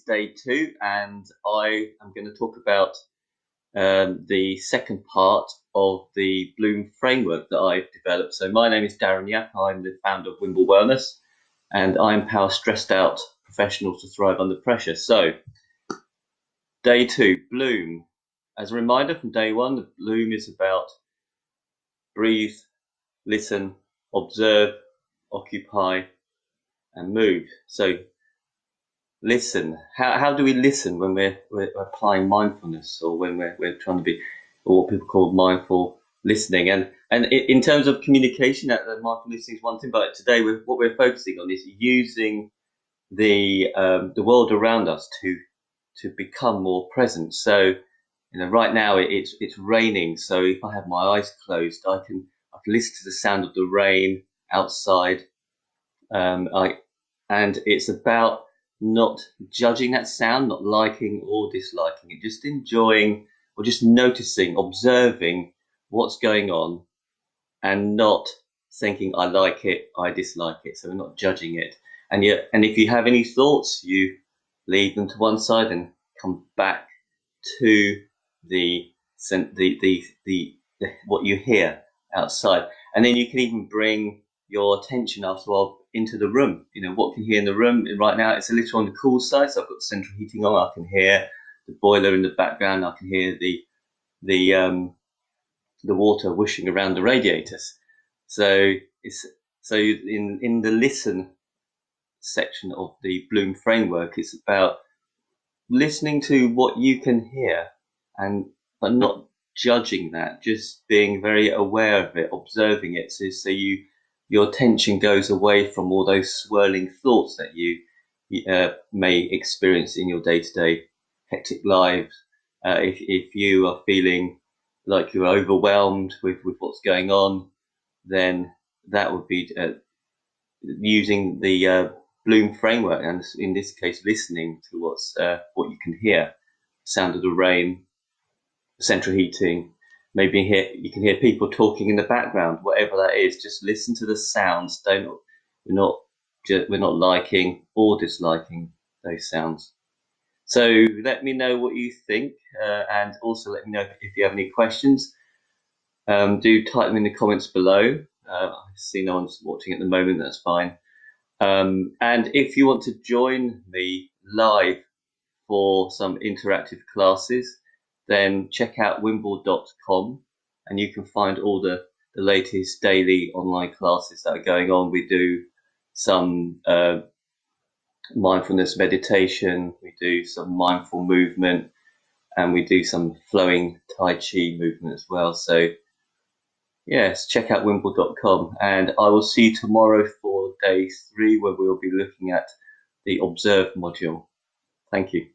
is day 2, and I am going to talk about the second part of the BLOOM framework that I've developed. So my name is Darren Yap. I'm the founder of Wimble Wellness, and I empower stressed out professionals to thrive under pressure. So day 2, BLOOM. As a reminder from day 1, the BLOOM is about breathe, listen, observe, occupy, and move. So listen. How do we listen when we're applying mindfulness, or when we're trying to be what people call mindful listening? And in terms of communication, that mindful listening is one thing, but today what we're focusing on is using the world around us to become more present. So right now it's raining, so if I have my eyes closed, I can listen to the sound of the rain outside. And it's about not judging that sound, not liking or disliking it, just enjoying or just noticing, observing what's going on, and not thinking I like it, I dislike it. So we're not judging it. And if you have any thoughts, you leave them to one side and come back to the what you hear outside. And then you can even bring your attention after a while into the room. What can you hear in the room right now? It's a little on the cool side, so I've got central heating on. I can hear the boiler in the background. I can hear the water whooshing around the radiators. So in the listen section of the BLOOM framework, it's about listening to what you can hear, but not judging that, just being very aware of it, observing it, so your attention goes away from all those swirling thoughts that you may experience in your day-to-day hectic lives. If you are feeling like you're overwhelmed with what's going on, then that would be using the BLOOM framework, and in this case, listening to what you can hear, the sound of the rain, central heating. Maybe you can hear people talking in the background, whatever that is. Just listen to the sounds. We're not liking or disliking those sounds. So let me know what you think, and also let me know if you have any questions. Do type them in the comments below. I see no one's watching at the moment. That's fine. And if you want to join me live for some interactive classes, then check out wimble.com, and you can find all the latest daily online classes that are going on. We do some mindfulness meditation, we do some mindful movement, and we do some flowing Tai Chi movement as well. So yes, check out wimble.com, and I will see you tomorrow for day 3, where we'll be looking at the observe module. Thank you.